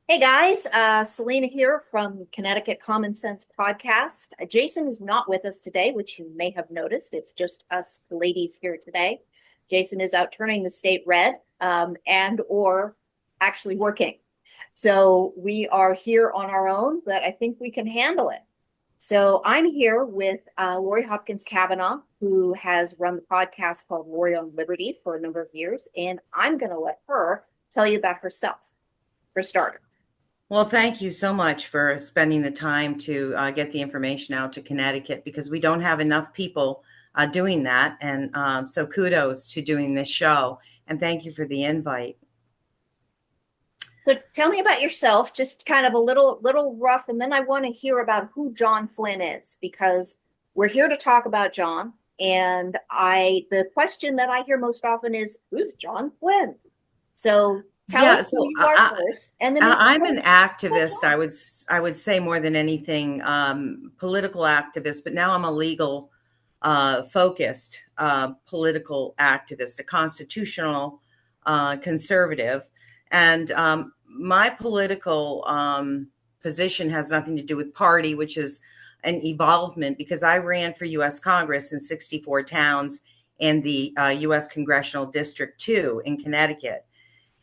Hey guys, Selena here from Connecticut Common Sense Podcast. Jason is not with us today, which you may have noticed. It's just us ladies here today. Jason is out turning the state red, and or actually working. So we are here on our own, but I think we can handle it. So I'm here with Lori Hopkins Cavanaugh, who has run the podcast called Lori on Liberty for a number of years, and I'm going to let her tell you about herself for starters. Well, thank you so much for spending the time to get the information out to Connecticut because we don't have enough people doing that. And so kudos to doing this show. And thank you for the invite. So tell me about yourself, just kind of a little rough, and then I want to hear about who John Flynn is because we're here to talk about John. And the question that I hear most often is, who's John Flynn? So tell Yeah, us who so you are first, and then maybe I'm tell an us about activist. John. I would say more than anything, political activist. But now I'm a legal focused political activist, a constitutional conservative, and my political position has nothing to do with party, which is an evolvement because I ran for U.S. Congress in 64 towns in the U.S. Congressional District 2 in Connecticut.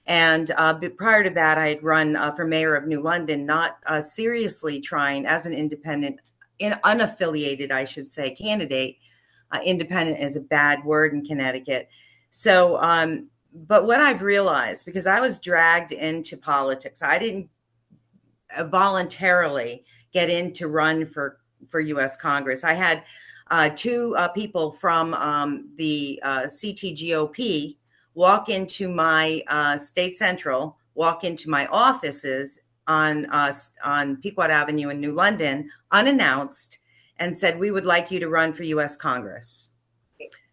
And but prior to that, I had run for mayor of New London, not seriously trying as an independent, unaffiliated, I should say, candidate. Independent is a bad word in Connecticut. So, but what I've realized, because I was dragged into politics, I didn't voluntarily get in to run for U.S. Congress. I had two people from the CTGOP walk into my state central, walk into my offices on Pequot Avenue in New London, unannounced, and said, "We would like you to run for U.S. Congress."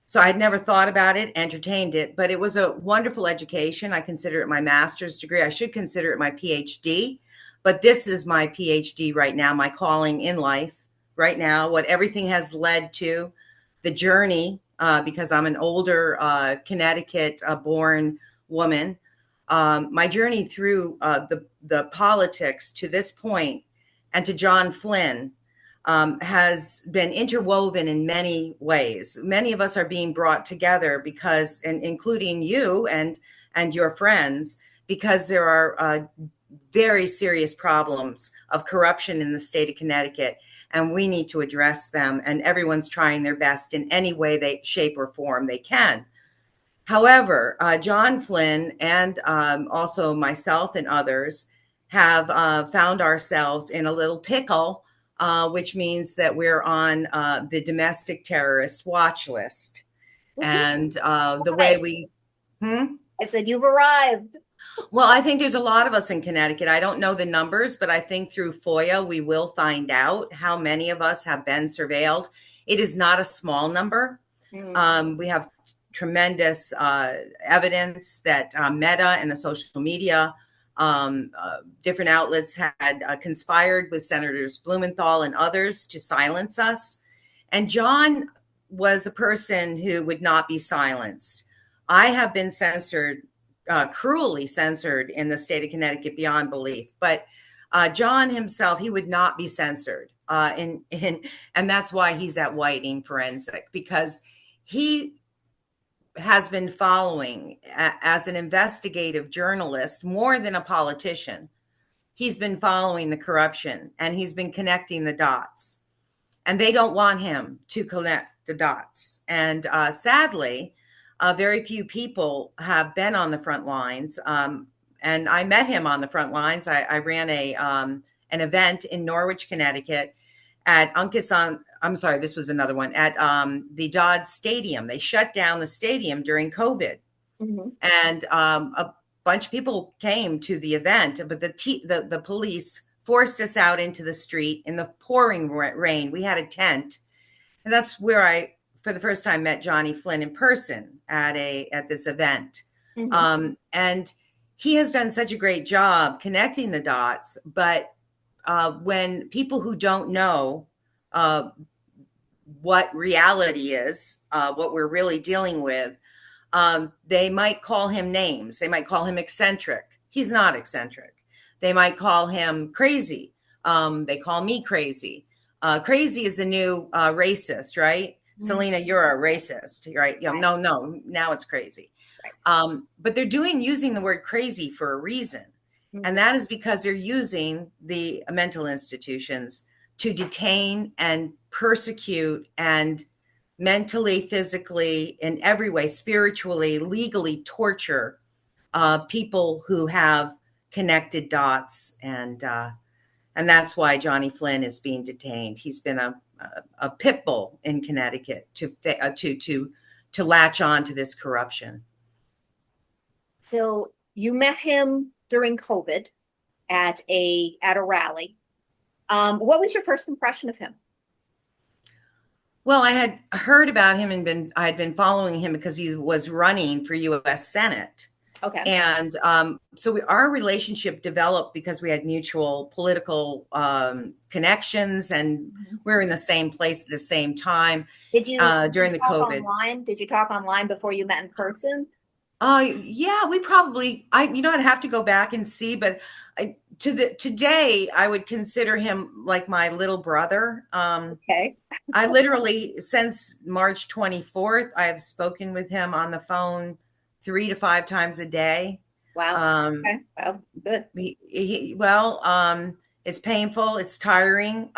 So I'd never thought about it, entertained it, but it was a wonderful education. I consider it my master's degree. I should consider it my PhD, but this is my PhD right now, my calling in life right now, what everything has led to, the journey, because I'm an older Connecticut born woman. My journey through the politics to this point and to John Flynn has been interwoven in many ways. Many of us are being brought together because, and including you and your friends, because there are very serious problems of corruption in the state of Connecticut, and we need to address them. And everyone's trying their best in any way, shape, or form they can. However, John Flynn and also myself and others have found ourselves in a little pickle, which means that we're on the domestic terrorist watch list. And the way Hi. we, hmm? I said you've arrived. Well, I think there's a lot of us in Connecticut. I don't know the numbers, but I think through FOIA, we will find out how many of us have been surveilled. It is not a small number. Hmm. We have tremendous evidence that Meta and the social media different outlets had conspired with Senators Blumenthal and others to silence us. And John was a person who would not be silenced. I have been censored, cruelly censored in the state of Connecticut beyond belief. But John himself, he would not be censored. And that's why he's at Whiting Forensic, because he has been following as an investigative journalist more than a politician. He's been following the corruption and he's been connecting the dots. And they don't want him to connect the dots. And sadly, very few people have been on the front lines. And I met him on the front lines. I ran an event in Norwich, Connecticut at Uncas on, I'm sorry, this was another one at the Dodd Stadium. They shut down the stadium during COVID. Hmm. And a bunch of people came to the event, but the police forced us out into the street in the pouring rain. We had a tent, and that's where I, for the first time, met Johnny Flynn in person at this event. Hmm. And he has done such a great job connecting the dots. But when people who don't know uh, what reality is, what we're really dealing with, they might call him names. They might call him eccentric. He's not eccentric. They might call him crazy. They call me crazy. Crazy is a new racist, right? Mhm. Selena, you're a racist, right? Right, No, now it's crazy. right. But they're using the word crazy for a reason. And Mhm. that is because they're using the mental institutions to detain and persecute and mentally, physically, in every way, spiritually, legally torture people who have connected dots. And that's why Johnny Flynn is being detained. He's been a pit bull in Connecticut to latch on to this corruption. So you met him during COVID at a rally. What was your first impression of him? Well, I had heard about him and I had been following him because he was running for U.S. Senate. Okay. And our relationship developed because we had mutual political connections, and Mhm. we were in the same place at the same time Did you during the talk COVID. online? Did you talk online before you met in person? Yeah, we probably, I'd have to go back and see, but today I would consider him like my little brother. Okay. I literally, since March 24th, I have spoken with him on the phone 3 to 5 times a day. Wow. Um, Okay. Well, good. it's painful, it's tiring,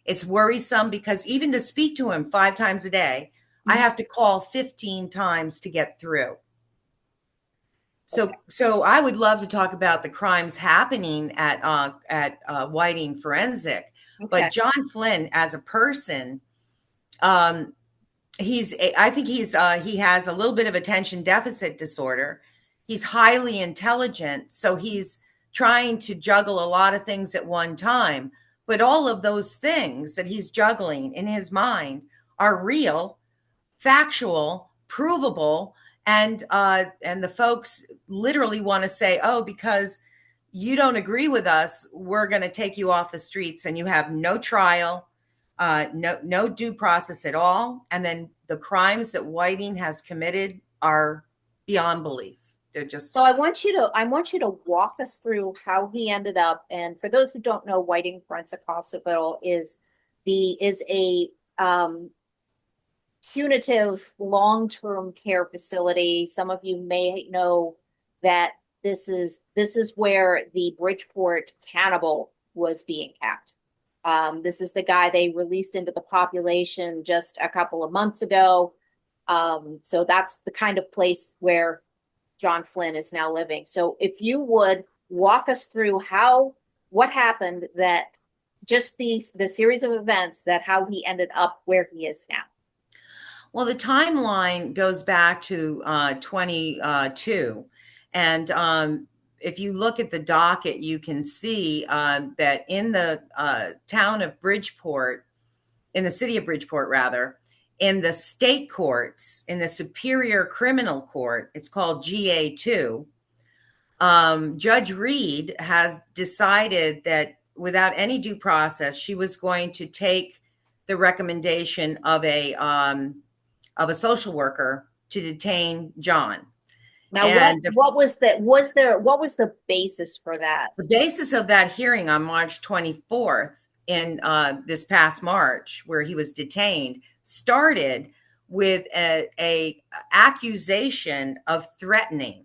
it's worrisome because even to speak to him 5 times a day, I Mhm. have to call 15 times to get through. Okay. So I would love to talk about the crimes happening at Whiting Forensic, Okay. but John Flynn as a person, um, I think he has a little bit of attention deficit disorder. He's highly intelligent, so he's trying to juggle a lot of things at one time. But all of those things that he's juggling in his mind are real, factual, provable, and the folks literally want to say, "Oh, because you don't agree with us, we're going to take you off the streets, and you have no trial, no due process at all." And then the crimes that Whiting has committed are beyond belief. They're So just I want you to walk us through how he ended up. And for those who don't know, Whiting Forensic Hospital is a punitive long-term care facility. Some of you may know that this is where the Bridgeport cannibal was being kept. This is the guy they released into the population just a couple of months ago. So that's the kind of place where John Flynn is now living. So if you would walk us through what happened, that just the series of events, that how he ended up where he is now. well, the timeline goes back to 22. And if you look at the docket, you can see that in the town of Bridgeport, in the city of Bridgeport, rather, in the state courts, in the Superior Criminal Court, it's called GA2, Judge Reed has decided that without any due process, she was going to take the recommendation of a social worker to detain John. Now, And what was the basis for that? the basis of that hearing on March 24th, in this past March, where he was detained, started with a accusation of threatening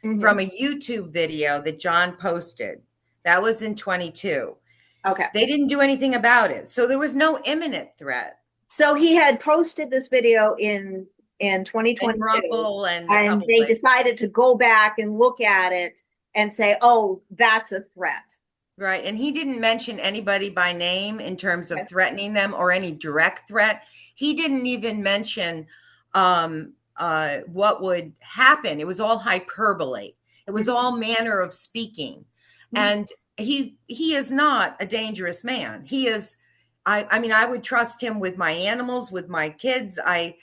Hmm. from a YouTube video that John posted. That was in 22. Okay. They didn't do anything about it. So there was no imminent threat. So he had posted this video in And 2022, Rumble and a and couple they places. decided to go back and look at it and say, "Oh, that's a threat." Right. And he didn't mention anybody by name in terms of Okay. threatening them or any direct threat. He didn't even mention what would happen. It was all hyperbole. It was all manner of speaking. Mhm. And he is not a dangerous man. He is, I mean, I would trust him with my animals, with my kids. I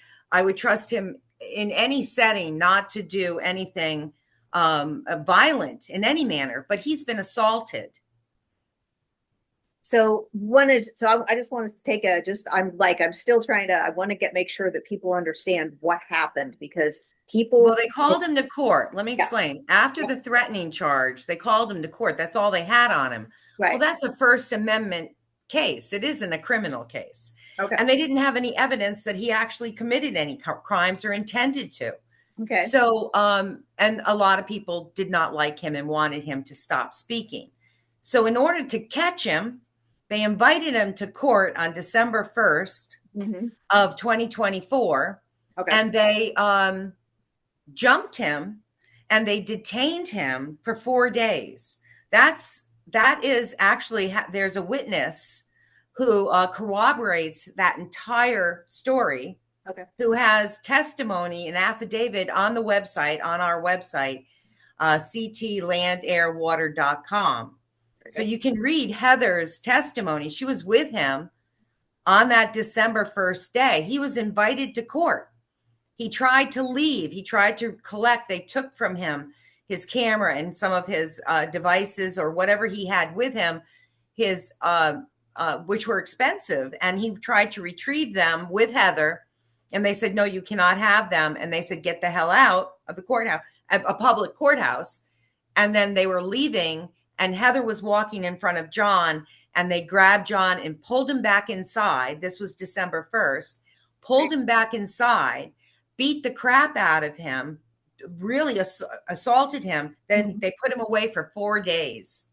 would trust him in any setting not to do anything violent in any manner, but he's been assaulted. So I just wanted to I'm still trying to, I want to make sure that people understand what happened, because people. Well, they called him to court. Let me Yeah, explain. After yeah, the threatening charge, they called him to court. That's all they had on him. Well, right. that's a First Amendment case. It isn't a criminal case. Okay. And they didn't have any evidence that he actually committed any crimes or intended to. Okay. So, and a lot of people did not like him and wanted him to stop speaking. So, in order to catch him, they invited him to court on December 1st Hmm. of 2024, Okay. and they jumped him and they detained him for 4 days. That is actually there's a witness who corroborates that entire story, Okay. who has testimony and affidavit on the website, on our website, ctlandairwater.com. So Okay. you can read Heather's testimony. She was with him on that December 1st day. He was invited to court. He tried to leave. He tried to collect. They took from him his camera and some of his devices or whatever he had with him, his which were expensive. And he tried to retrieve them with Heather. And they said, no, you cannot have them. And they said, get the hell out of the courthouse, a public courthouse. And then they were leaving. And Heather was walking in front of John. And they grabbed John and pulled him back inside. This was December 1st. Pulled him back inside, beat the crap out of him, really assaulted him. Then they put him away for 4 days.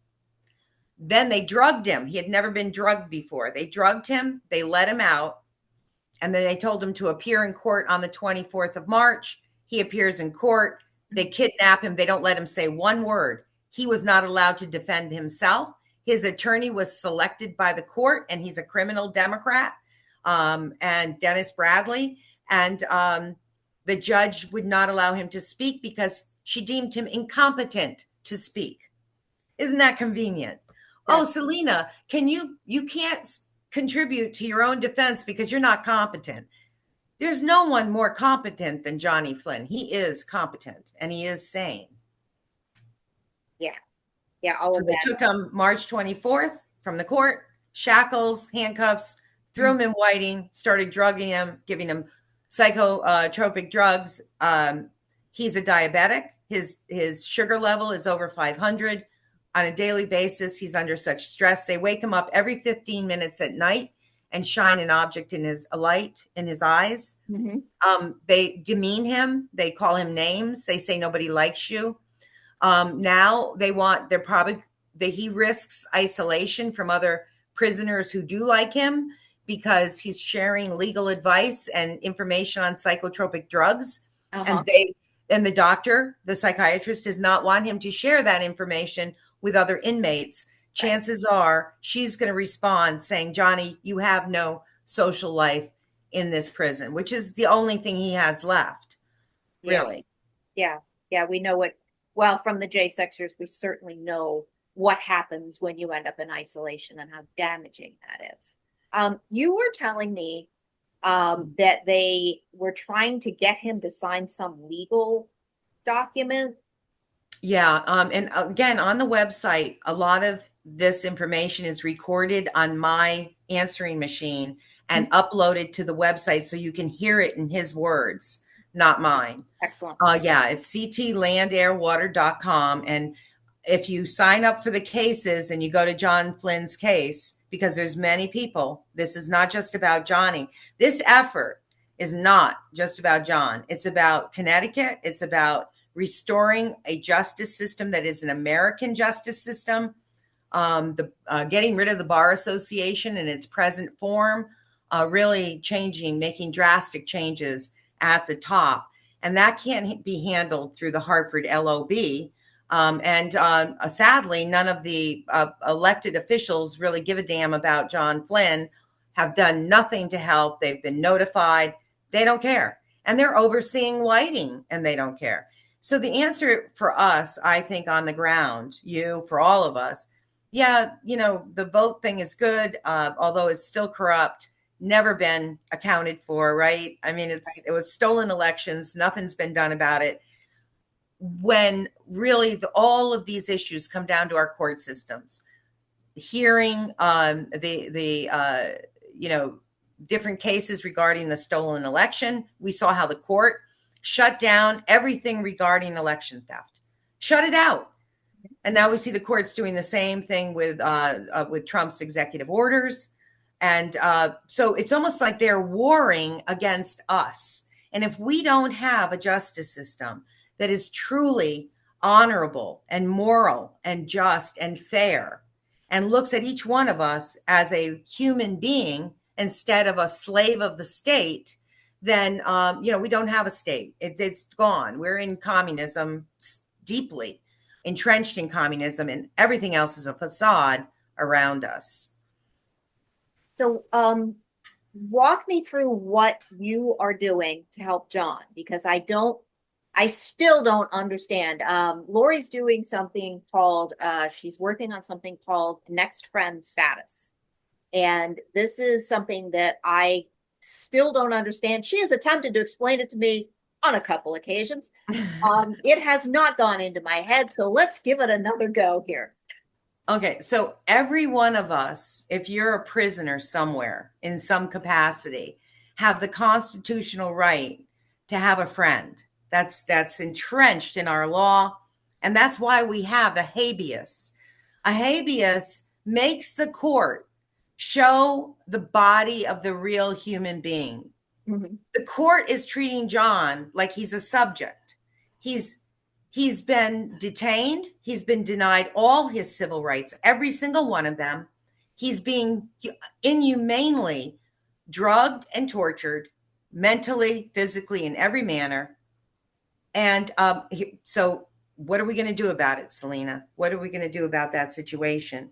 Then they drugged him. He had never been drugged before. They drugged him. They let him out. And then they told him to appear in court on the 24th of March. He appears in court. They kidnap him. They don't let him say one word. He was not allowed to defend himself. His attorney was selected by the court, and he's a criminal Democrat, and Dennis Bradley. And the judge would not allow him to speak because she deemed him incompetent to speak. Isn't that convenient? Oh, Selena, you can't contribute to your own defense because you're not competent. There's no one more competent than Johnny Flynn. He is competent and he is sane. Yeah. Yeah. All So of they that. took him March 24th from the court, shackles, handcuffs, threw him in whiting, started drugging him, giving him psychotropic drugs. He's a diabetic. His sugar level is over 500 on a daily basis. He's under such stress. They wake him up every 15 minutes at night and shine an object in a light in his eyes. They demean him. They call him names. They say nobody likes you. Now he risks isolation from other prisoners who do like him because he's sharing legal advice and information on psychotropic drugs. And the doctor, the psychiatrist, does not want him to share that information with other inmates. Chances are she's going to respond saying, Johnny, you have no social life in this prison, which is the only thing he has left. Really. Yeah. Yeah. We know well, from the J-sexers, we certainly know what happens when you end up in isolation and how damaging that is. You were telling me that they were trying to get him to sign some legal document. Yeah. And again, on the website, a lot of this information is recorded on my answering machine and uploaded to the website so you can hear it in his words, not mine. Excellent. Yeah, it's ctlandairwater.com. And if you sign up for the cases and you go to John Flynn's case, because there's many people, this is not just about Johnny. This effort is not just about John. It's about Connecticut. It's about restoring a justice system that is an American justice system, getting rid of the Bar Association in its present form, really making drastic changes at the top. And that can't be handled through the Hartford LOB. Sadly, none of the elected officials really give a damn about John Flynn, have done nothing to help. They've been notified. They don't care. And they're overseeing lighting and they don't care. So the answer for us, I think, on the ground, for all of us, the vote thing is good, although it's still corrupt, never been accounted for, right? I mean, it was stolen elections. Nothing's been done about it. When really all of these issues come down to our court systems, hearing different cases regarding the stolen election, we saw how the court shut down everything regarding election theft, shut it out. And now we see the courts doing the same thing with Trump's executive orders. And so it's almost like they're warring against us. And if we don't have a justice system that is truly honorable and moral and just and fair and looks at each one of us as a human being instead of a slave of the state, then, we don't have a state. It's gone. We're in communism, deeply entrenched in communism, and everything else is a facade around us. So, walk me through what you are doing to help John, because I still don't understand. Lori's doing something called, she's working on something called next friend status. And this is something that I still don't understand. She has attempted to explain it to me on a couple occasions. It has not gone into my head. So let's give it another go here. Okay, so every one of us, if you're a prisoner somewhere in some capacity, have the constitutional right to have a friend. That's entrenched in our law, and that's why we have a habeas. A habeas makes the court show the body of the real human being. Mm-hmm. The court is treating John like he's a subject. He's been detained. He's been denied all his civil rights, every single one of them. He's being inhumanely drugged and tortured, mentally, physically, in every manner. And so what are we going to do about it, Selena? What are we going to do about that situation?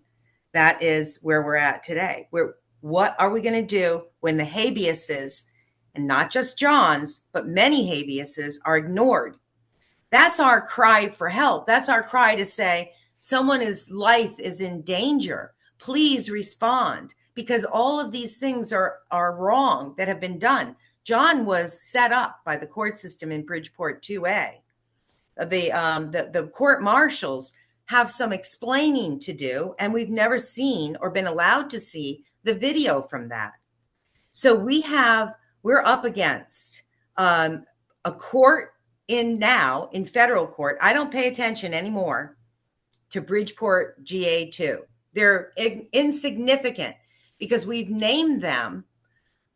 That is where we're at today. What are we going to do when the habeases, and not just John's, but many habeases, are ignored? That's our cry for help. That's our cry to say, someone's life is in danger. Please respond, because all of these things are wrong that have been done. John was set up by the court system in Bridgeport 2A. The court marshals have some explaining to do, and we've never seen or been allowed to see the video from that. So we're up against a court in federal court. I don't pay attention anymore to Bridgeport GA2. They're insignificant because we've named them.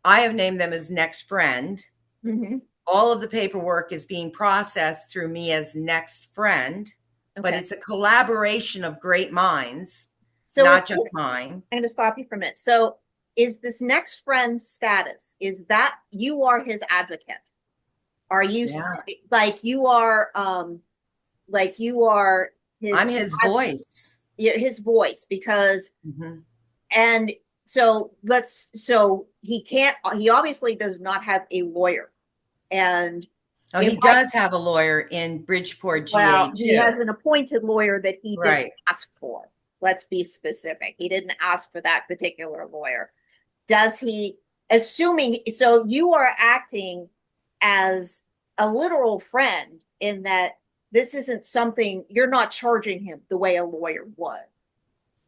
I have named them as next friend. Mm-hmm. All of the paperwork is being processed through me as next friend, but it's a collaboration of great minds, not just mine. I'm going to stop you for a minute. So is this next friend status, is that you are his advocate? Are you like you are his, I'm his voice. His voice, because and so he obviously does not have a lawyer. And he does have a lawyer in Bridgeport GA2. Well, he has an appointed lawyer that he didn't ask for. Let's be specific. He didn't ask for that particular lawyer. Does he, assuming, so you are acting as a literal friend in that this isn't something, you're not charging him the way a lawyer would.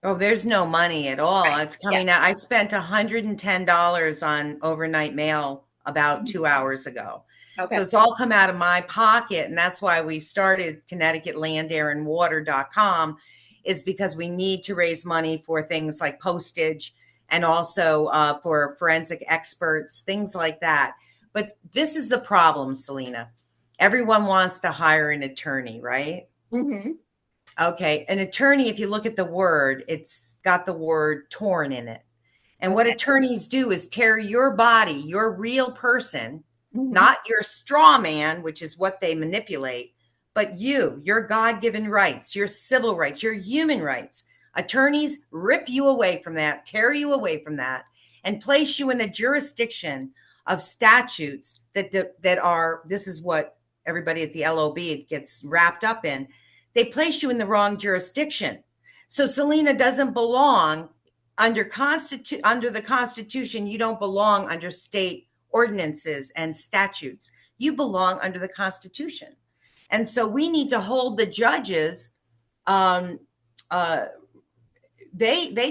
Oh, there's no money at all. Right. It's coming out. I spent $110 on overnight mail about 2 hours ago. Okay. So it's all come out of my pocket. And that's why we started ConnecticutLandAirandWater.com, is because we need to raise money for things like postage and also for forensic experts, things like that. But this is the problem, Selena. Everyone wants to hire an attorney, right? Mm-hmm. Okay. An attorney, if you look at the word, it's got the word torn in it. And what attorneys do is tear your body, your real person, not your straw man, which is what they manipulate, but your God-given rights, your civil rights, your human rights. Attorneys rip you away from that, tear you away from that, and place you in a jurisdiction of statutes that are, this is what everybody at the LOB gets wrapped up in. They place you in the wrong jurisdiction. So Selena doesn't belong under the Constitution. You don't belong under state ordinances and statutes. You belong under the Constitution. And so we need to hold the judges. They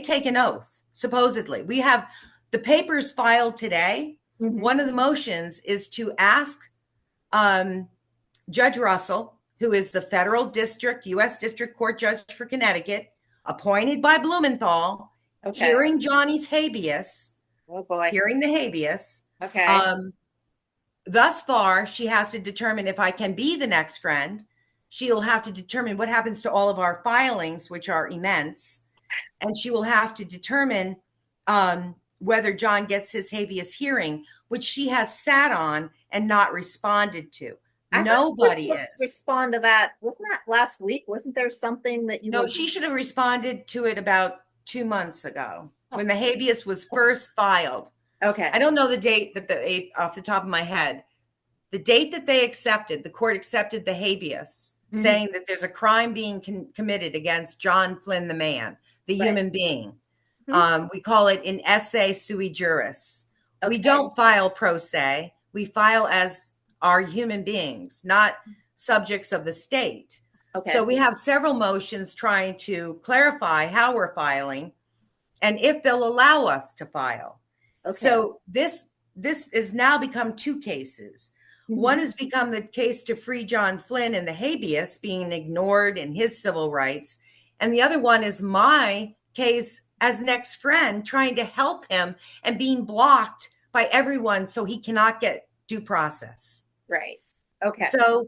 take an oath, supposedly. We have the papers filed today. Mm-hmm. One of the motions is to ask Judge Russell, who is the federal U.S. District Court judge for Connecticut, appointed by Blumenthal, hearing Johnny's habeas, hearing the habeas. Okay. Thus far, she has to determine if I can be the next friend. She'll have to determine what happens to all of our filings, which are immense. And she will have to determine whether John gets his habeas hearing, which she has sat on and not responded to. Nobody is. Respond to that. Wasn't that last week? Wasn't there something that you? No, she should have responded to it about 2 months ago when the habeas was first filed. Okay. I don't know the date off the top of my head. The date that they accepted, the court accepted the habeas, saying that there's a crime being committed against John Flynn, the man, the human being. We call it an esse sui juris. We don't file pro se. We file as are human beings, not subjects of the state. So we have several motions trying to clarify how we're filing and if they'll allow us to file. So this has now become 2 cases. One has become the case to free John Flynn and the habeas being ignored in his civil rights. And the other one is my case as next friend trying to help him and being blocked by everyone so he cannot get due process. Right. Okay. So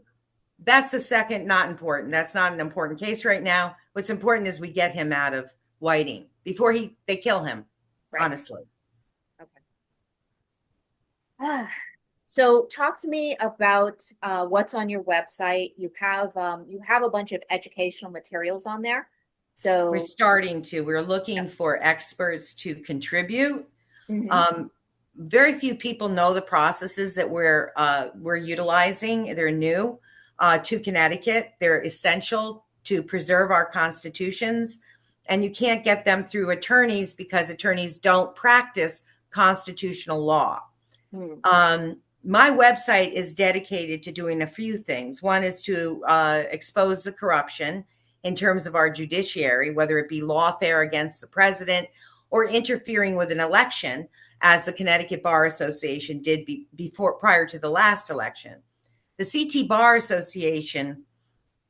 that's the second, not important. That's not an important case right now. What's important is we get him out of Whiting before they kill him, honestly. Okay. So talk to me about what's on your website. You have a bunch of educational materials on there. So we're starting to. We're looking for experts to contribute. Very few people know the processes that we're utilizing. They're new to Connecticut. They're essential to preserve our constitutions, and you can't get them through attorneys because attorneys don't practice constitutional law. My website is dedicated to doing a few things. One is to expose the corruption in terms of our judiciary, whether it be lawfare against the president or interfering with an election, as the Connecticut Bar Association did prior to the last election. The CT Bar Association,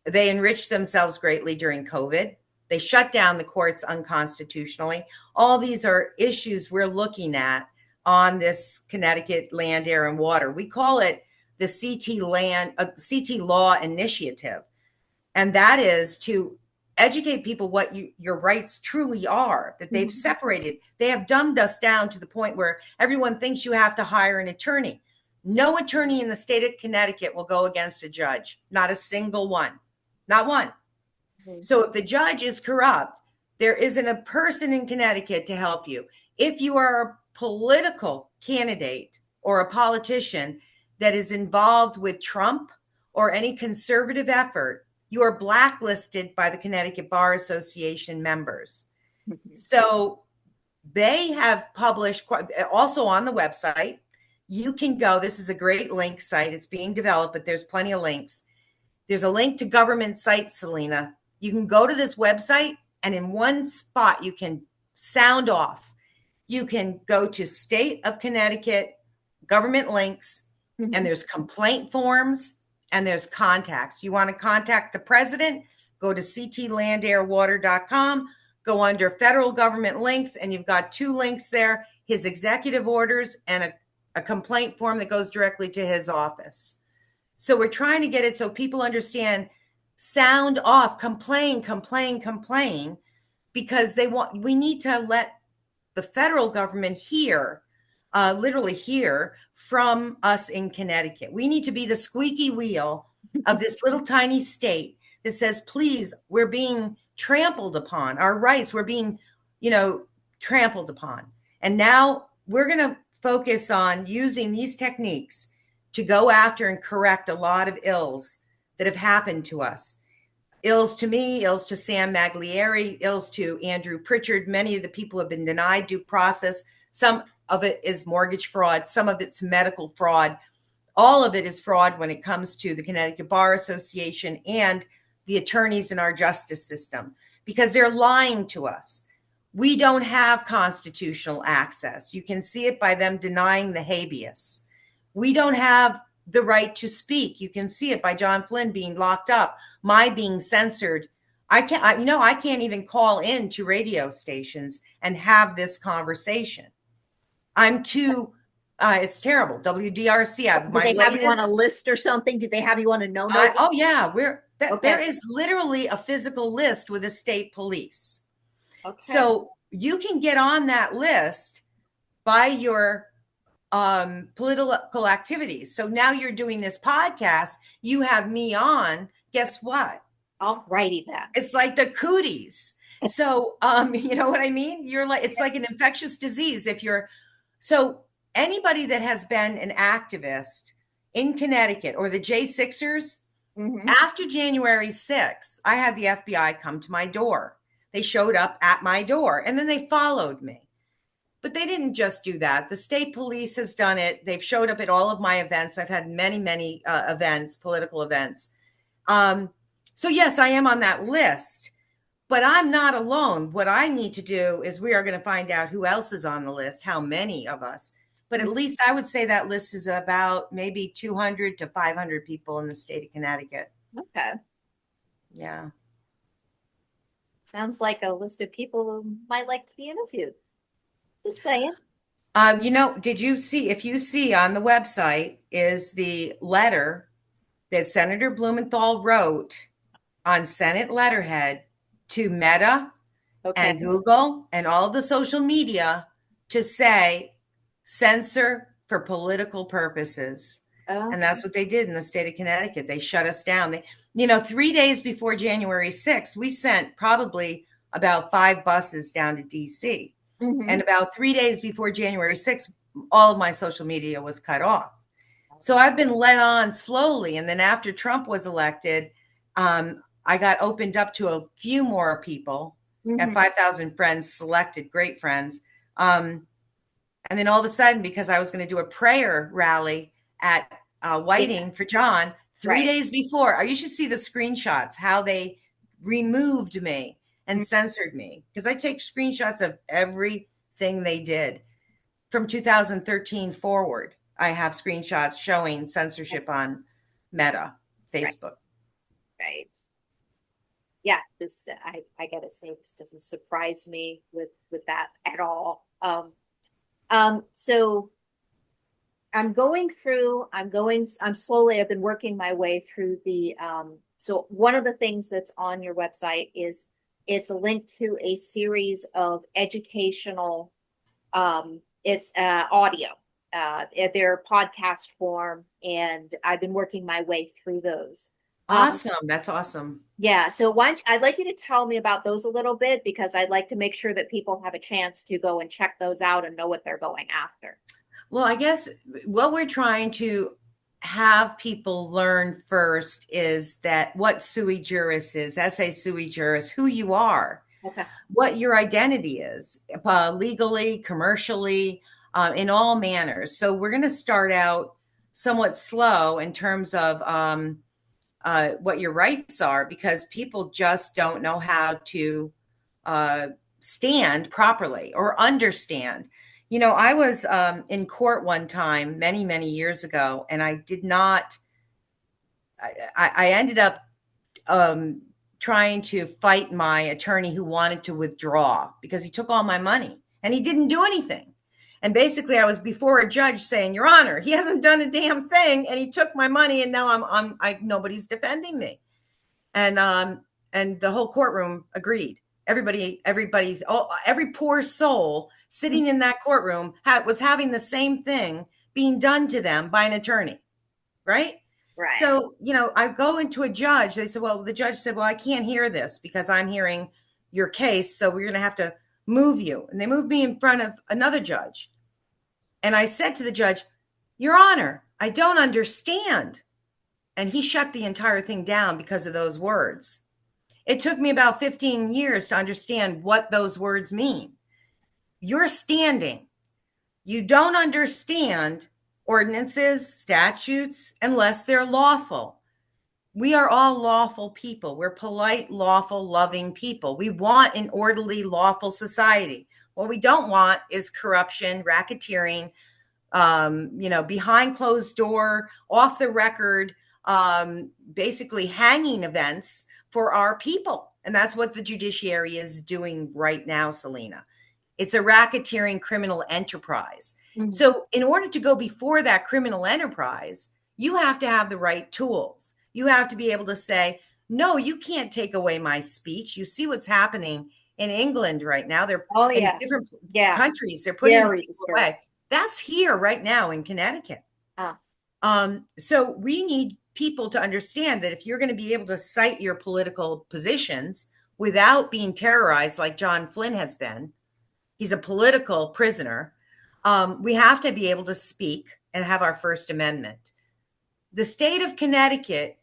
they enriched themselves greatly during COVID. They shut down the courts unconstitutionally. All these are issues we're looking at on this Connecticut Land, Air, and Water. We call it the CT Law Initiative. And that is to educate people what your rights truly are, that they've separated. They have dumbed us down to the point where everyone thinks you have to hire an attorney. No attorney in the state of Connecticut will go against a judge. Not a single one. Not one. So if the judge is corrupt, there isn't a person in Connecticut to help you. If you are a political candidate or a politician that is involved with Trump or any conservative effort, you are blacklisted by the Connecticut Bar Association members. So they have published, also on the website, you can go, this is a great link site, it's being developed, but there's plenty of links. There's a link to government sites, Selena. You can go to this website and in one spot you can sound off. You can go to State of Connecticut government links, and there's complaint forms, and there's contacts. You want to contact the president, go to ctlandairwater.com, go under federal government links, and you've got 2 links there, his executive orders and a complaint form that goes directly to his office. So we're trying to get it so people understand, sound off, complain, because we need to let the federal government hear, literally hear from us in Connecticut. We need to be the squeaky wheel of this little tiny state that says, please, we're being trampled upon. Our rights, we're being, trampled upon. And now we're going to focus on using these techniques to go after and correct a lot of ills that have happened to us. Ills to me, ills to Sam Maglieri, ills to Andrew Pritchard. Many of the people have been denied due process. Some of it is mortgage fraud. Some of it's medical fraud. All of it is fraud when it comes to the Connecticut Bar Association and the attorneys in our justice system, because they're lying to us. We don't have constitutional access. You can see it by them denying the habeas. We don't have the right to speak. You can see it by John Flynn being locked up, my being censored. I can't even call in to radio stations and have this conversation. I'm too, it's terrible. WDRC, Do my they have you on a latest, list or something? Do they have you on a no-no list? oh yeah, there Okay. is literally a physical list with the state police. Okay. So you can get on that list by your political activities. So now you're doing this podcast, you have me on. Guess what? All righty then. It's like the cooties. So, you know what I mean? You're like, it's like an infectious disease. So anybody that has been an activist in Connecticut or the J6ers, Mm-hmm. after January 6th, I had the FBI come to my door. They showed up at my door and then they followed me. But they didn't just do that. The state police has done it. They've showed up at all of my events. I've had many, many events, political events. So yes, I am on that list, but I'm not alone. What I need to do is we are going to find out who else is on the list, how many of us. But at least I would say that list is about maybe 200 to 500 people in the state of Connecticut. Okay. Yeah. Sounds like a list of people who might like to be interviewed. Just saying. Did you see, if you see on the website is the letter that Senator Blumenthal wrote on Senate letterhead to Meta Okay. and Google and all of the social media to say censor for political purposes. And that's what they did in the state of Connecticut. They shut us down. 3 days before January 6th, we sent probably about 5 buses down to DC. Mm-hmm. And about 3 days before January 6th, all of my social media was cut off. So I've been let on slowly. And then after Trump was elected, I got opened up to a few more people. Mm-hmm. Got 5,000 friends selected, great friends. And then all of a sudden, because I was going to do a prayer rally at Whiting for John 3 days before, you should see the screenshots, how they removed me and censored me, because I take screenshots of everything they did from 2013 forward. I have screenshots showing censorship on Meta, Facebook. Right. Yeah, this I gotta say, this doesn't surprise me with that at all. So I'm slowly, I've been working my way through so one of the things that's on your website is it's a link to a series of educational, it's audio, they're podcast form, and I've been working my way through those. Awesome. That's awesome. Yeah. So I'd like you to tell me about those a little bit, because I'd like to make sure that people have a chance to go and check those out and know what they're going after. Well, I guess what we're trying to have people learn first is that what sui juris is, esse sui juris, who you are, Okay. what your identity is, legally, commercially, in all manners. So we're going to start out somewhat slow in terms of what your rights are, because people just don't know how to stand properly or understand. I was in court one time many, many years ago, and I ended up trying to fight my attorney who wanted to withdraw because he took all my money and he didn't do anything. And basically I was before a judge saying, Your Honor, he hasn't done a damn thing, and he took my money, and now nobody's defending me. And the whole courtroom agreed. Every poor soul sitting in that courtroom was having the same thing being done to them by an attorney, right? Right. So, I go into a judge. They said, the judge said, I can't hear this because I'm hearing your case. So we're going to have to move you. And they moved me in front of another judge. And I said to the judge, Your Honor, I don't understand. And he shut the entire thing down because of those words. It took me about 15 years to understand what those words mean. You're standing. You don't understand ordinances, statutes, unless they're lawful. We are all lawful people. We're polite, lawful, loving people. We want an orderly, lawful society. What we don't want is corruption, racketeering, behind closed door, off the record, basically hanging events for our people. And that's what the judiciary is doing right now, Selena. It's a racketeering criminal enterprise. Mhm. So in order to go before that criminal enterprise, you have to have the right tools. You have to be able to say, no, you can't take away my speech. You see what's happening in England right now. They're Oh in yeah. different Yeah. countries. They're putting Very people disturbing. away. That's here right now in Connecticut. Ah. So we need people to understand that if you're going to be able to cite your political positions without being terrorized like John Flynn has been, he's a political prisoner. We have to be able to speak and have our First Amendment. The state of Connecticut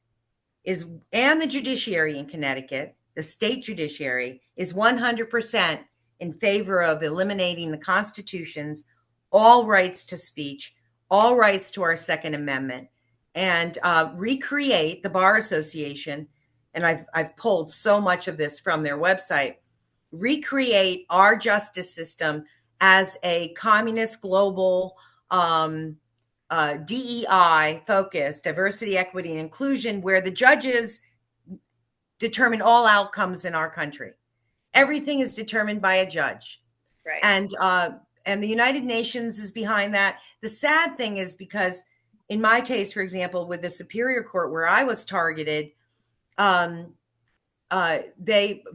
and the judiciary in Connecticut, the state judiciary, is 100% in favor of eliminating the Constitution's all rights to speech, all rights to our Second Amendment, and recreate the Bar Association. And I've pulled so much of this from their website. Recreate our justice system as a communist global DEI focused, diversity, equity, and inclusion, where the judges determine all outcomes in our country. Everything is determined by a judge. Right. And the United Nations is behind that. The sad thing is, because in my case, for example, with the Superior Court where I was targeted, they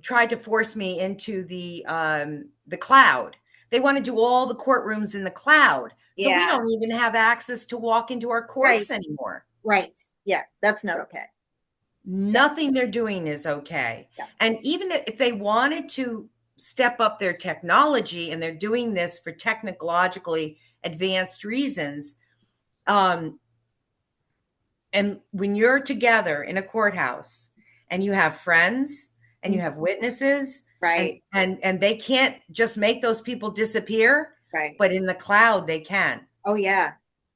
tried to force me into the cloud. They want to do all the courtrooms in the cloud. So we Yeah. don't even have access to walk into our courts anymore. Right. Yeah. That's not okay. Nothing they're doing is okay. Yeah. And even if they wanted to step up their technology, and they're doing this for technologically advanced reasons, and when you're together in a courthouse and you have friends and you have witnesses, Right. and they can't just make those people disappear, Right. but in the cloud they can. Oh yeah.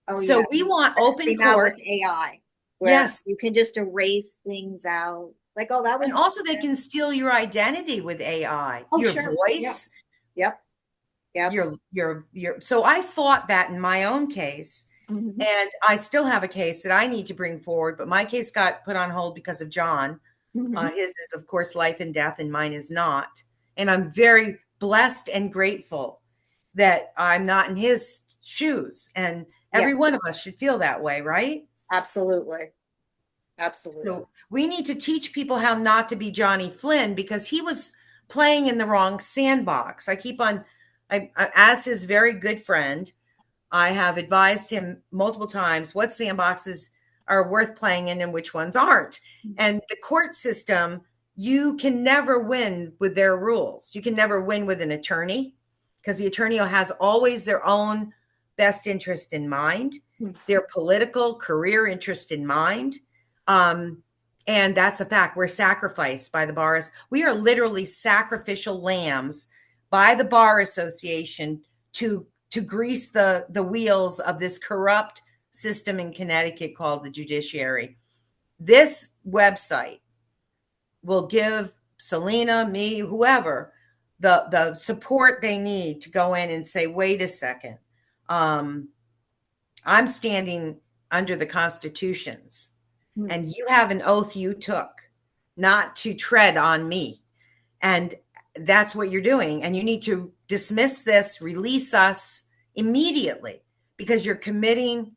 Oh So yeah. we want open Now with courts. AI, where Yes. you can just erase things out. Like, oh, that was. And also they can steal your identity with AI, Oh, your sure. voice. Yep. Yep. Your so I fought that in my own case. Mhm. And I still have a case that I need to bring forward, but my case got put on hold because of John. Mhm. His is, of course, life and death, and mine is not. And I'm very blessed and grateful that I'm not in his shoes. And every one of us should feel that way, right? Absolutely. Absolutely. So we need to teach people how not to be Johnny Flynn, because he was playing in the wrong sandbox. As his very good friend, I have advised him multiple times what sandboxes are worth playing in and which ones aren't. And the court system, you can never win with their rules. You can never win with an attorney, because the attorney has always their own best interest in mind, their political career interest in mind. And that's a fact. We're sacrificed by the bars. We are literally sacrificial lambs by the Bar Association to grease the wheels of this corrupt system in Connecticut called the judiciary. This website will give Selena, me, whoever, the support they need to go in and say, wait a second, I'm standing under the constitutions, and you have an oath you took not to tread on me. And that's what you're doing. And you need to dismiss this, release us immediately, because you're committing,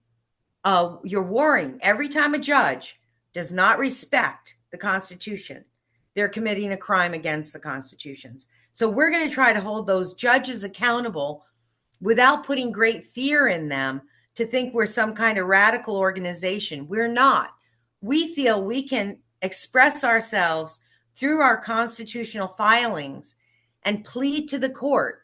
you're warring. Every time a judge does not respect the Constitution, they're committing a crime against the constitutions. So we're going to try to hold those judges accountable without putting great fear in them to think we're some kind of radical organization. We're not. We feel we can express ourselves through our constitutional filings and plead to the court.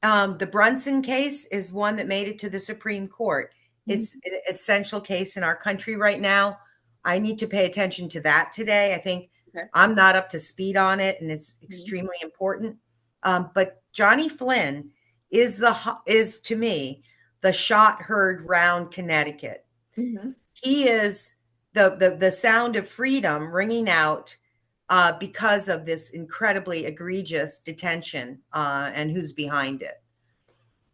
The Brunson case is one that made it to the Supreme Court. It's an essential case in our country right now. I need to pay attention to that today. I think I'm not up to speed on it, and it's extremely important. But Johnny Flynn is to me the shot heard round Connecticut. He is the sound of freedom ringing out because of this incredibly egregious detention and who's behind it.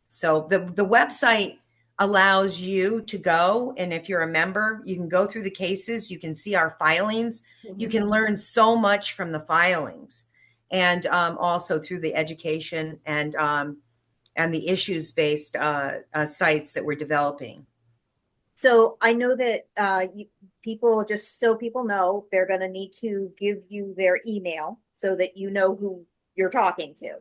So the website allows you to go, and if you're a member, you can go through the cases, you can see our filings, you Mhm. can learn so much from the filings, and also through the education and the issues based sites that we're developing. So I know that people, just so people know, they're going to need to give you their email so that you know who you're talking to,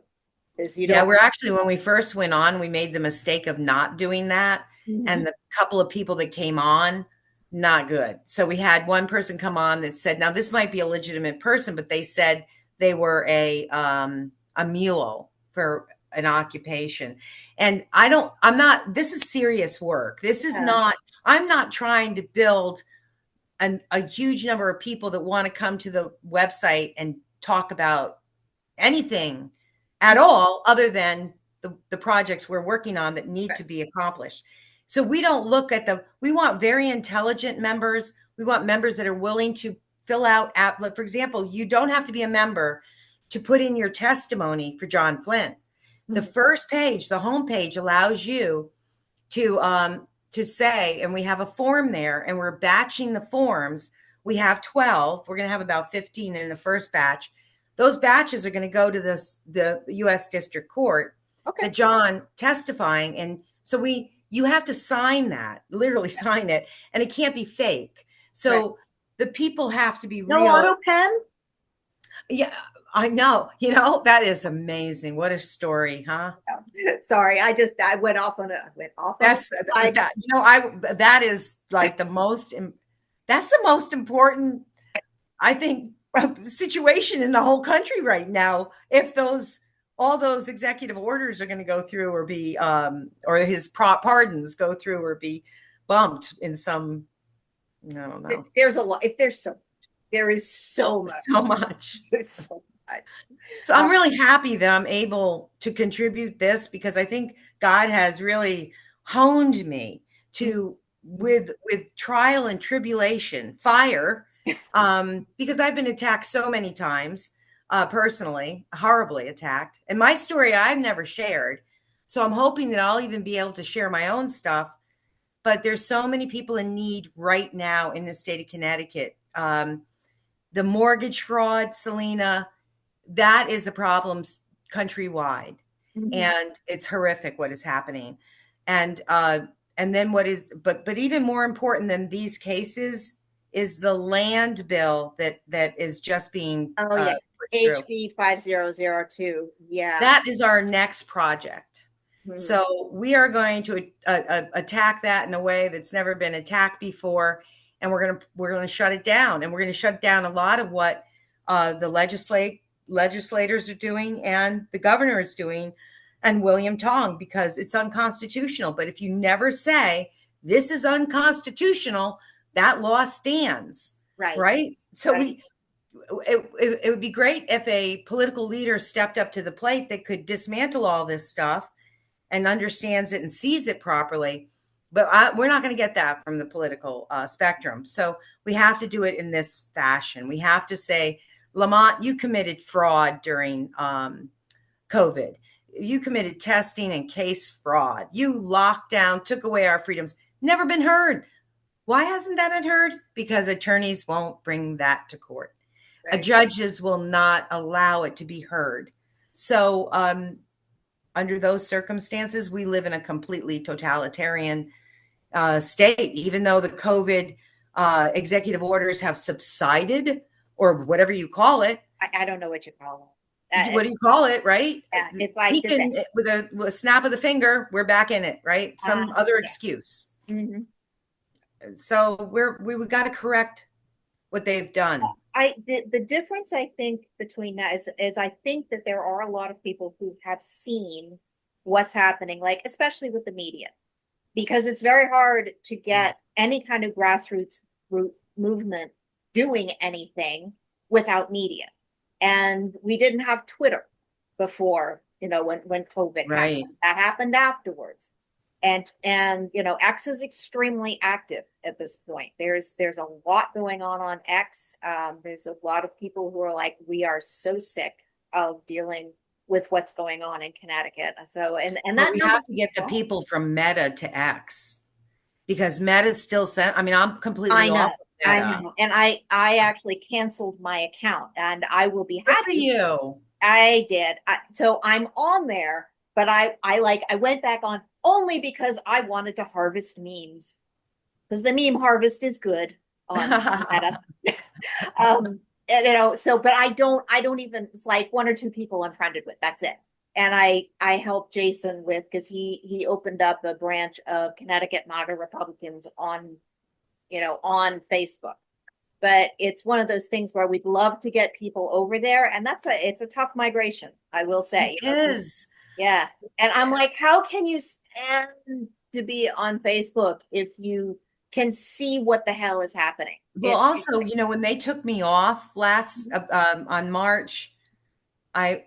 because you Yeah, don't. we're actually, when we first went on, we made the mistake of not doing that. Mhm. And the couple of people that came on, not good. So we had one person come on that said, now this might be a legitimate person, but they said they were a mule for an occupation. And I'm not, this is serious work. This is Yeah. not, I'm not trying to build a huge number of people that want to come to the website and talk about anything at all other than the projects we're working on that need Right. to be accomplished. So we don't look at we want very intelligent members. We want members that are willing to fill out like, for example, you don't have to be a member to put in your testimony for John Flynn. The Mhm. first page, the home page, allows you to say, and we have a form there, and we're batching the forms. We have 12. We're going to have about 15 in the first batch. Those batches are going to go to the U.S. District Court, Okay. that John testifying, and so you have to sign that, literally sign it, and it can't be fake. Right. So the people have to be No real. auto pen? Yeah, I know. That is amazing. What a story, huh? No. Sorry, I went off on a That's side. that I that is like that's the most important, I think, situation in the whole country right now. If those all those executive orders are going to go through or be or his pardons go through or be bumped in some, I don't know. There's a lot. If there is so So much. much. There's so much. So I'm really happy that I'm able to contribute this, because I think God has really honed me to with trial and tribulation, fire, because I've been attacked so many times, personally, horribly attacked. And my story I've never shared. So I'm hoping that I'll even be able to share my own stuff. But there's so many people in need right now in the state of Connecticut. The mortgage fraud, Selena, that is a problem countrywide, Mhm. and it's horrific what is happening. And then but even more important than these cases is the land bill that is just being Oh yeah, put through. HB 5002. Yeah. That is our next project. Mhm. So we are going to attack that in a way that's never been attacked before, and we're going to shut it down, and we're going to shut down a lot of what the legislators are doing and the governor is doing, and William Tong, because it's unconstitutional. But if you never say this is unconstitutional, that law stands, Right. right? So Right. it would be great if a political leader stepped up to the plate that could dismantle all this stuff and understands it and sees it properly. But we're not going to get that from the political spectrum. So we have to do it in this fashion. We have to say, Lamont, you committed fraud during COVID. You committed testing and case fraud. You locked down, took away our freedoms. Never been heard. Why hasn't that been heard? Because attorneys won't bring that to court. Right. Judges will not allow it to be heard. So, under those circumstances, we live in a completely totalitarian state, even though the COVID executive orders have subsided, or whatever you call it. I don't know what you call it. What do you call it, right? Yeah, it's like He this. can, with a snap of the finger, we're back in it, right? Some other Yeah. excuse. Hmm. So we got to correct what they've done. The difference I think between that is I think that there are a lot of people who have seen what's happening, like especially with the media, because it's very hard to get any kind of grassroots movement doing anything without media. And we didn't have Twitter before, when COVID Right. happened. That happened afterwards. And X is extremely active at this point. There's a lot going on X. There's a lot of people who are like, we are so sick of dealing with what's going on in Connecticut. So, and But that we number have to get keeps the growing. people from Meta to X because Meta's still sent. I mean, I'm completely I off know, of I Meta. know. And I actually canceled my account, and I will be Good for happy. you. I did. So I'm on there, but I went back on only because I wanted to harvest memes because the meme harvest is good on Meta. And, so but I don't even, it's like one or two people I'm friended with. That's it. And I helped Jason with, because he opened up a branch of Connecticut MAGA Republicans on Facebook. But it's one of those things where we'd love to get people over there, and it's a tough migration, I will It say. is. Yeah. And I'm like, how can you stand to be on Facebook if you can see what the hell is happening? Well, also, when they took me off last on March, I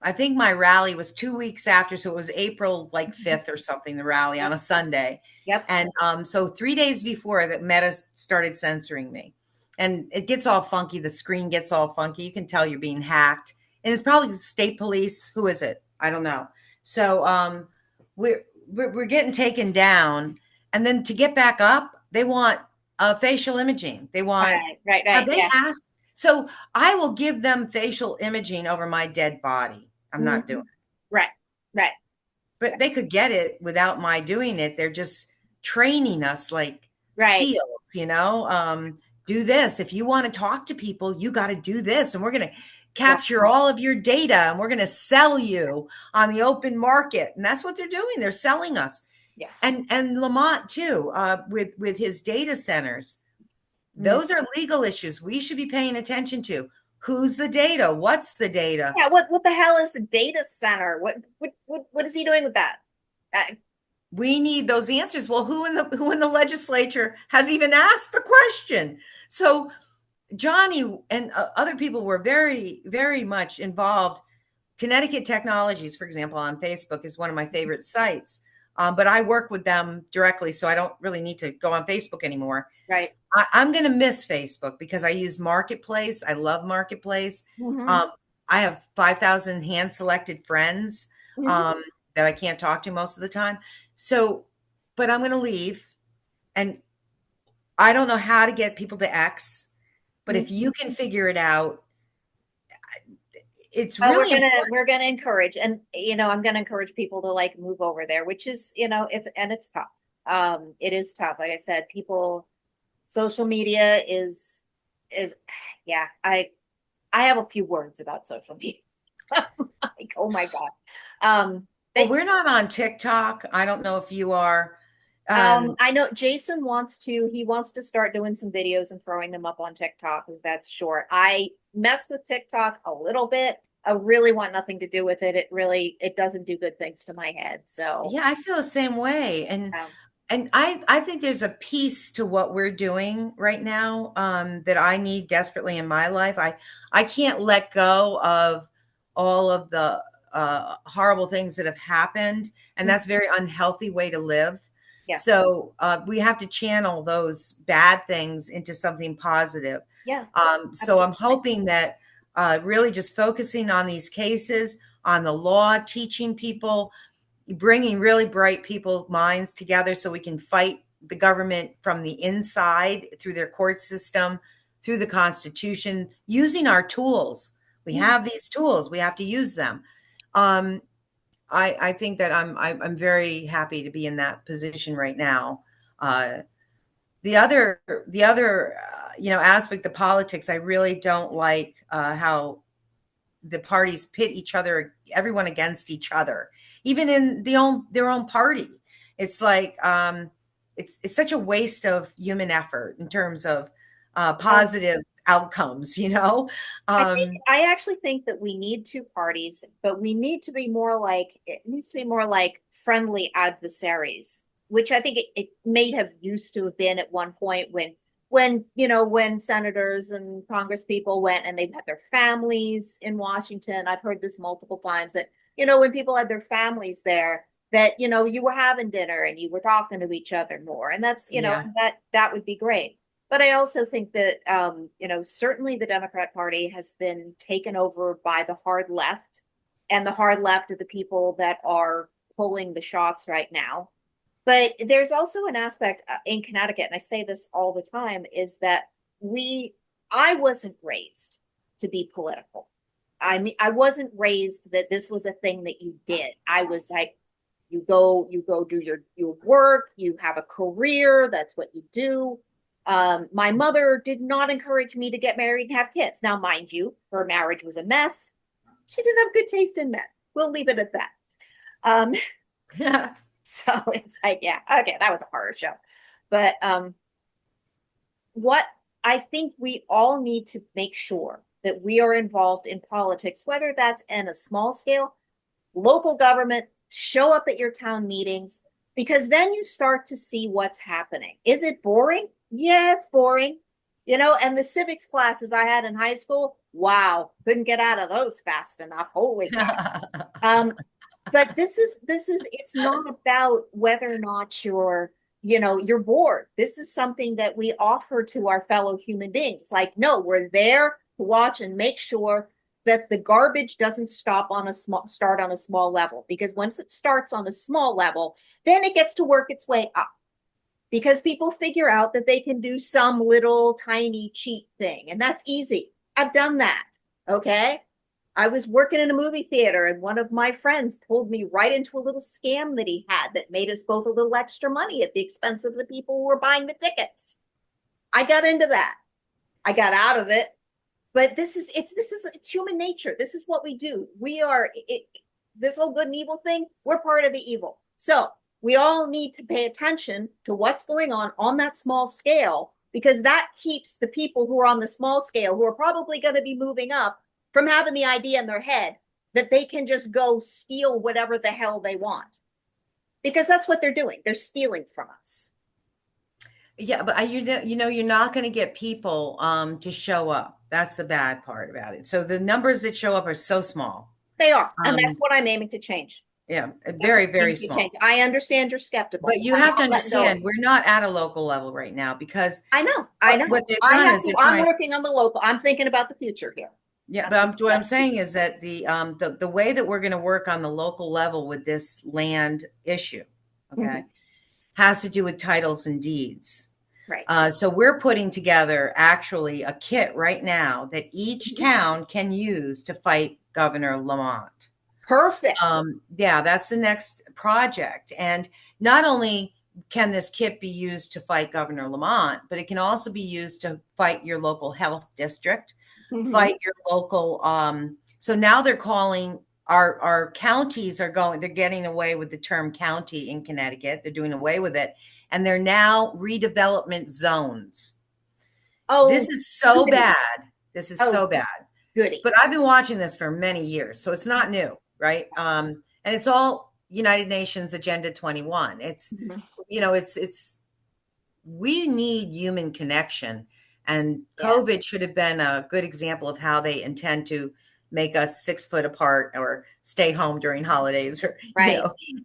I think my rally was 2 weeks after, so it was April like 5th or something, the rally on Yep. a Sunday. Yep. And so 3 days before that, Meta started censoring me. And it gets all funky. The screen gets all funky. You can tell you're being hacked. And it's probably the state police. Who is it? I don't know. So we're getting taken down. And then to get back up, they want facial imaging. They want, Right, right, have right. they Yeah. asked? So I will give them facial imaging over my dead body. I'm not doing Mhm. it. Right, right, But they could get it without my doing it. They're just training us like right. SEALs. Do this. If you want to talk to people, you got to do this. And we're going to Yeah. capture all of your data and we're going to sell you on the open market. And that's what they're doing. They're selling us. Yes. And Lamont too, with his data centers. Mm. Those are legal issues we should be paying attention to. Who's the data? What's the data? Yeah. What the hell is the data center? What is he doing with that? Uh, We need those answers. Well, who in the legislature has even asked the question? So Johnny and other people were very, very much involved. Connecticut Technologies, for example, on Facebook is one of my favorite sites. But I work with them directly, so I don't really need to go on Facebook anymore. right. I'm going to miss Facebook because I use Marketplace. I love Marketplace. Hmm. Um, I have 5,000 hand selected friends Hmm. um, that I can't talk to most of the time. So, but I'm going to leave. And I don't know how to get people to X, but if you can figure it out, it's Oh, we're really gonna important. we're gonna encourage, and I'm gonna encourage people to like move over there, which is, it's tough. It is tough. Like I said, social media is yeah. I have a few words about social media. Like, oh my God. Um, Well, they, we're not on TikTok. I don't know if you are. Um, I know Jason he wants to start doing some videos and throwing them up on TikTok because that's short. I messed with TikTok a little bit. I really want nothing to do with it. It doesn't do good things to my head. So, yeah, I feel the same way. um, And I think there's a piece to what we're doing right now that I need desperately in my life. I can't let go of all of the horrible things that have happened, and that's a very unhealthy way to live. yeah, So we have to channel those bad things into something positive. yeah, So I'm absolutely. hoping that really just focusing on these cases, on the law, teaching people, bringing really bright people minds together so we can fight the government from the inside through their court system, through the Constitution, using our tools. We Yeah. have these tools. We have to use them. Um, I think that I'm very happy to be in that position right now. Uh, the other aspect of politics, I really don't like how the parties pit everyone against each other, even in their own party. It's like it's such a waste of human effort in terms of Well, positive outcomes. I actually think that we need two parties, but it needs to be more like friendly adversaries, which I think it may have used to have been at one point when senators and congress people went and they've had their families in Washington. I've heard this multiple times that, when people had their families there, that, you were having dinner and you were talking to each other more. And that's, Yeah. that would be great. But I also think that, certainly the Democrat Party has been taken over by the hard left. and the hard left are the people that are pulling the shots right now. But there's also an aspect in Connecticut, and I say this all the time, is that I wasn't raised to be political. I mean, I wasn't raised that this was a thing that you did. I was like, you go do your work, you have a career, that's what you do. My mother did not encourage me to get married and have kids. Now, mind you, her marriage was a mess. She didn't have good taste in men. We'll leave it at that. Um, so it's like, yeah, okay, that was a horror show. But what I think we all need to make sure that we are involved in politics, whether that's in a small scale, local government, show up at your town meetings, because then you start to see what's happening. Is it boring? Yeah, it's boring. And the civics classes I had in high school, wow, couldn't get out of those fast enough. Holy cow. But it's not about whether or not you're bored. This is something that we offer to our fellow human beings. It's like, no, we're there to watch and make sure that the garbage doesn't start on a small level, because once it starts on a small level, then it gets to work its way up, because people figure out that they can do some little tiny cheat thing, and that's easy. I've done that. Okay. I was working in a movie theater, and one of my friends pulled me right into a little scam that he had that made us both a little extra money at the expense of the people who were buying the tickets. I got into that. I got out of it. But it's human nature. This is what we do. This whole good and evil thing, we're part of the evil. So we all need to pay attention to what's going on that small scale, because that keeps the people who are on the small scale, who are probably going to be moving up, from having the idea in their head that they can just go steal whatever the hell they want. Because that's what they're doing. They're stealing from us. Yeah, but you're not going to get people to show up. That's the bad part about it. So the numbers that show up are so small. They are, and that's what I'm aiming to change. Yeah, very, very small. I understand you're skeptical, but you have to understand we're not at a local level right now, because I know. What they've done is I'm working on the local. I'm thinking about the future here. Yeah, but what I'm saying is that the way that we're going to work on the local level with this land issue, okay, has to do with titles and deeds. Right. So we're putting together actually a kit right now that each town can use to fight Governor Lamont. Perfect. Yeah, that's the next project. And not only can this kit be used to fight Governor Lamont, but it can also be used to fight your local health district, fight your local. So now they're calling our counties they're getting away with the term county in Connecticut. They're doing away with it. And they're now redevelopment zones. Oh, this is so bad. This is so bad. Goody. But I've been watching this for many years, so it's not new, right? And it's all United Nations Agenda 21. It's, it's we need human connection, and COVID should have been a good example of how they intend to make us 6 foot apart, or stay home during holidays, or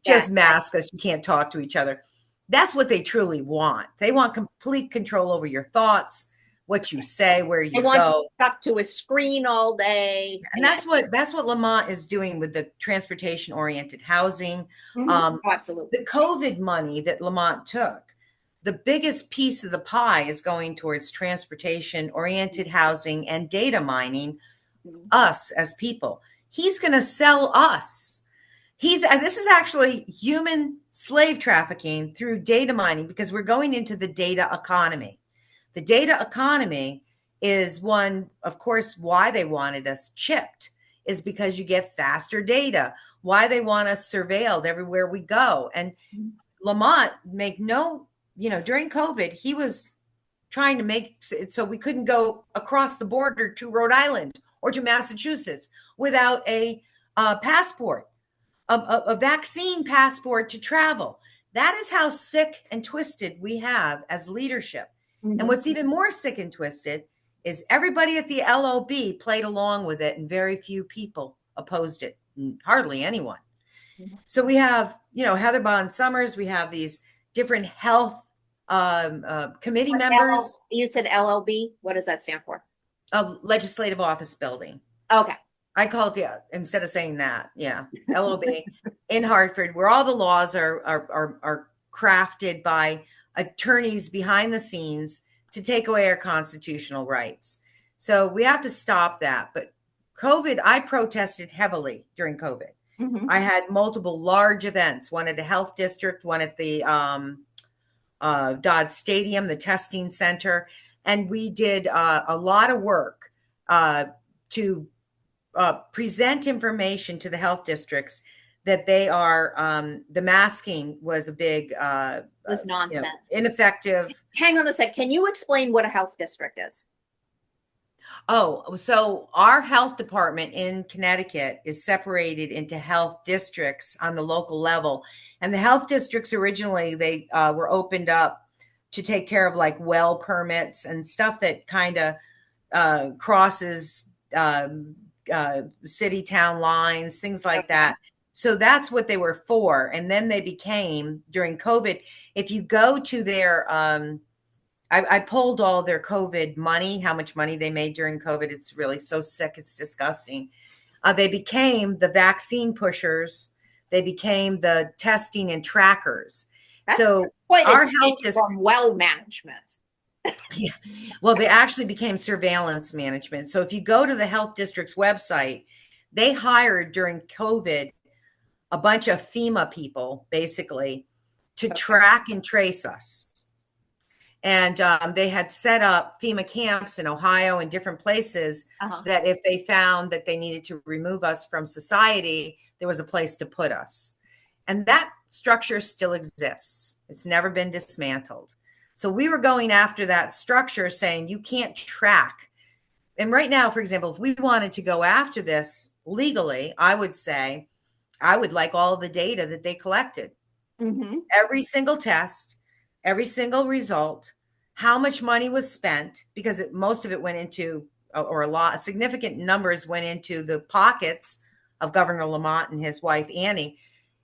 just mask us. You can't talk to each other. That's what they truly want. They want complete control over your thoughts, what you say, where you go. They want you stuck to a screen all day. And that's what Lamont is doing with the transportation-oriented housing. Absolutely. The COVID money that Lamont took, the biggest piece of the pie is going towards transportation-oriented housing and data mining us as people. He's going to sell us. This is actually human slave trafficking through data mining, because we're going into the data economy. The data economy is one, of course, why they wanted us chipped is because you get faster data, why they want us surveilled everywhere we go. And Lamont during COVID, he was trying to make it so we couldn't go across the border to Rhode Island or to Massachusetts without a passport. A vaccine passport to travel. That is how sick and twisted we have as leadership. And what's even more sick and twisted is everybody at the LOB played along with it, and very few people opposed it. Hardly anyone. So we have, Heather Bond Summers. We have these different health committee members. You said LLB. What does that stand for? Legislative Office Building. Okay. I call it the, instead of saying that, yeah, LOB in Hartford, where all the laws are crafted by attorneys behind the scenes to take away our constitutional rights. So we have to stop that. But COVID, I protested heavily during COVID. Mm-hmm. I had multiple large events, one at the health district, one at the Dodge Stadium, the testing center, and we did a lot of work to present information to the health districts that they are the masking was a big Was nonsense. ineffective. Hang on a sec. Can you explain what a health district is? Oh, so our health department in Connecticut is separated into health districts on the local level. And the health districts originally, they were opened up to take care of like well permits and stuff that kind of crosses city town lines, things like Okay. that. So that's what they were for. And then they became, during COVID, if you go to their I pulled all their COVID money, how much money they made during COVID. It's really so sick. It's disgusting. They became the vaccine pushers. They became the testing and trackers. That's So quite a our health change district, from well management. yeah, well, they actually became surveillance management. So if you go to the health district's website, they hired during COVID a bunch of FEMA people, basically, to Okay. track and trace us. And they had set up FEMA camps in Ohio and different places Uh-huh. that if they found that they needed to remove us from society, there was a place to put us. And that structure still exists. It's never been dismantled. So we were going after that structure saying you can't track. And right now, for example, if we wanted to go after this legally, I would say I would like all the data that they collected. Mm-hmm. Every single test, every single result, how much money was spent, because most of it went into, or a lot, significant numbers went into the pockets of Governor Lamont and his wife, Annie.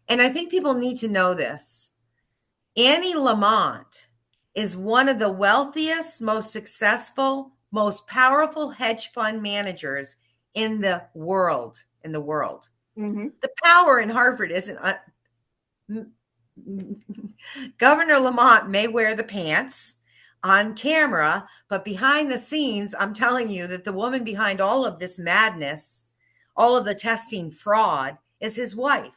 And I think people need to know this. Annie Lamont is one of the wealthiest, most successful, most powerful hedge fund managers in the world. Mm-hmm. The power in Hartford isn't Governor Lamont may wear the pants on camera, but behind the scenes, I'm telling you that the woman behind all of this madness, all of the testing fraud, is his wife.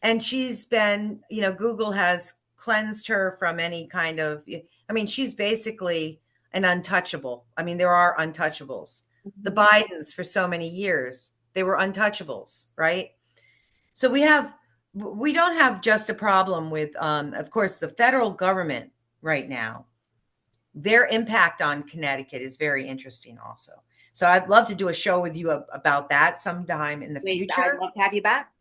And she's been, Google has cleansed her from any kind of, I mean, she's basically an untouchable. I mean, there are untouchables. The Bidens for so many years, they were untouchables, right? So we don't have just a problem with, of course, the federal government right now. Their impact on Connecticut is very interesting also. So I'd love to do a show with you about that sometime in the I'd future, love to have you back.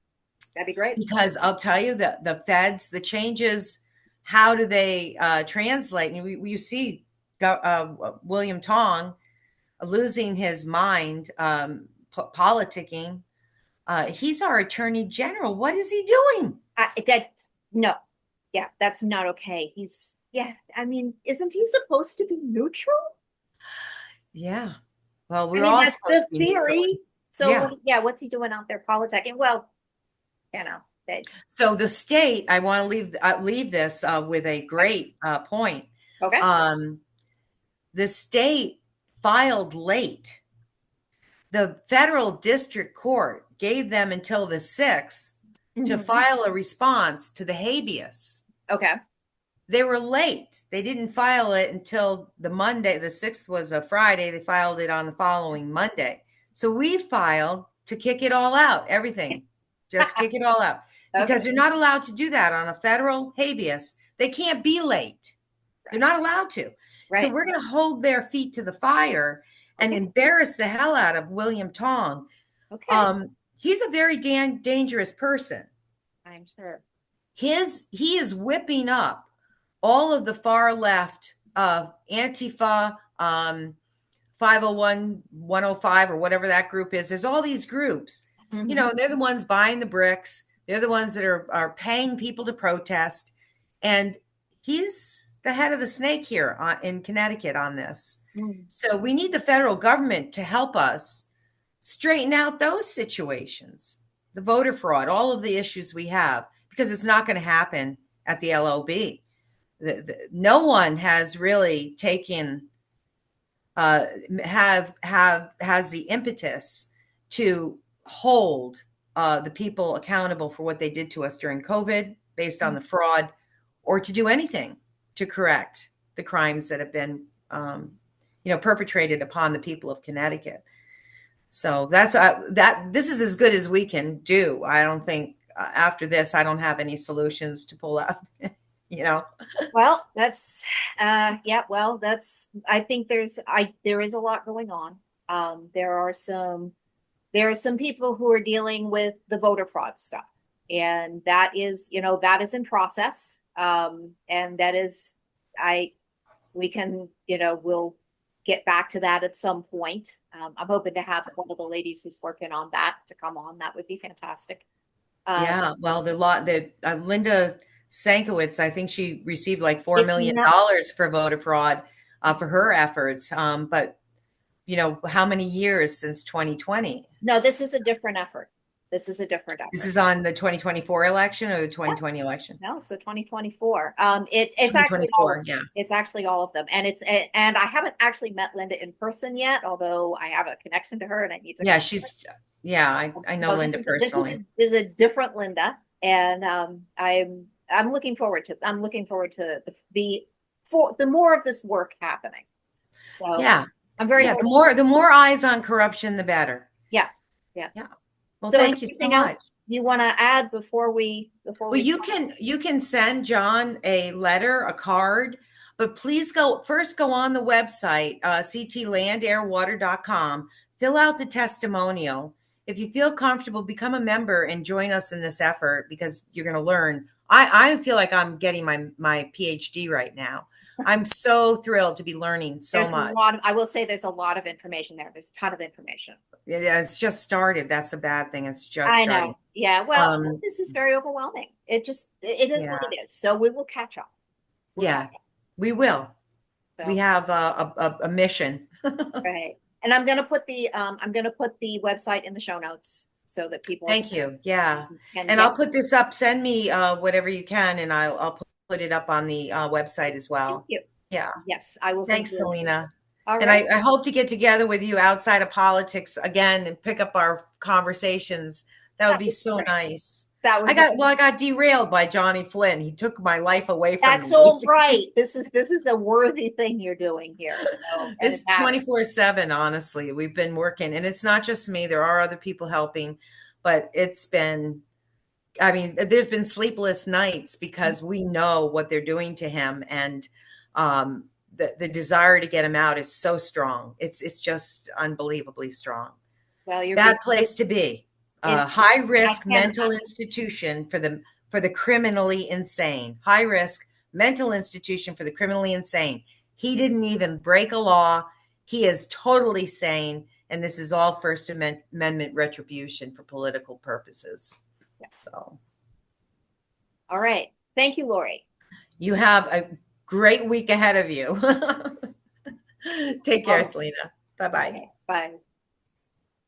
That'd be great. because I'll tell you that the feds, the changes, how do they translate? And you see William Tong losing his mind, politicking. He's our attorney general. What is he doing? No, yeah, that's not okay. I mean, isn't he supposed to be neutral? Yeah. Well, I we're mean, all that's supposed the to be neutral. theory. Yeah. So, yeah, what's he doing out there politicking? Well, you know, that, So the state, I want to leave this with a great point. okay. Um, the state filed late. The federal district court gave them until the 6th to Mhm. file a response to the habeas. Okay. They were late. They didn't file it until the Monday. The 6th was a Friday. They filed it on the following Monday. So we filed to kick it all out, everything. Just kick it all out. Because Okay. they're not allowed to do that on a federal habeas. They can't be late. They're not allowed to. So Right. we're going to hold their feet to the fire and Okay. embarrass the hell out of William Tong. Okay. He's a very dangerous person. I'm sure. He is whipping up all of the far left Antifa, 501, 105, or whatever that group is. There's all these groups, Mhm. and they're the ones buying the bricks. They're the ones that are paying people to protest. And he's the head of the snake here in Connecticut on this. Mm. So we need the federal government to help us straighten out those situations, the voter fraud, all of the issues we have, because it's not going to happen at the LOB. No one has really taken has the impetus to hold the people accountable for what they did to us during COVID based on the fraud, or to do anything to correct the crimes that have been perpetrated upon the people of Connecticut. So that's that. This is as good as we can do. I don't think after this, I don't have any solutions to pull out. Well, that's yeah, well, I think there is a lot going on. There are some people who are dealing with the voter fraud stuff, and that is in process. And that is we can, we'll get back to that at some point. I'm hoping to have one of the ladies who's working on that to come on. That would be fantastic. Yeah, well, the Linda Sankowitz, I think she received like $4 million Not, for voter fraud for her efforts. But how many years since 2020? no, this is a different effort. This is a different This effort. is on the 2024 election or the 2020 election? No, it's the 2024. It's actually all of 2024, them. yeah. It's actually all of them. And I haven't actually met Linda in person yet, although I have a connection to her and I need to. Yeah, I know So Linda personally. this is a different Linda, and I'm looking forward to the more of this work happening. So Yeah. I'm very The more eyes on corruption, the better. Yeah. Well, So thank you so much. You want to add before we Well, you can send John a letter, a card, but please go on the website, ctlandairwater.com, fill out the testimonial. If you feel comfortable, become a member and join us in this effort, because you're going to learn. I feel like I'm getting my PhD right now. I'm so thrilled to be learning so much. I will say there's a lot of information there. There's a ton of information. Yeah, it's just started. That's a bad thing. It's just I starting. know. Yeah. Well, this is very overwhelming. It is what it is. So we will catch up. We will. So, we have a mission. right. And I'm going to put the website in the show notes so that people. Thank you. Yeah. And I'll put this up. Send me whatever you can, and I'll put it up on the website as well. Thank you. Yeah. Yes, I will. Thanks, Selena. All and right. I hope to get together with you outside of politics again and pick up our conversations. That would be so nice. I got derailed by Johnny Flynn. He took my life away from me. That's all right. This is a worthy thing you're doing here. So, it's 24/7. Honestly, we've been working, and it's not just me. There are other people helping, but it's been. I mean, there's been sleepless nights because we know what they're doing to him, and the desire to get him out is so strong. It's just unbelievably strong. Well, you're bad place to be. High risk mental institution for the criminally insane. High risk mental institution for the criminally insane. He didn't even break a law. He is totally sane, and this is all First Amendment retribution for political purposes. Yes. So, all right. Thank you, Lori. You have a great week ahead of you. Take care, Selena. Bye-bye. Okay, bye.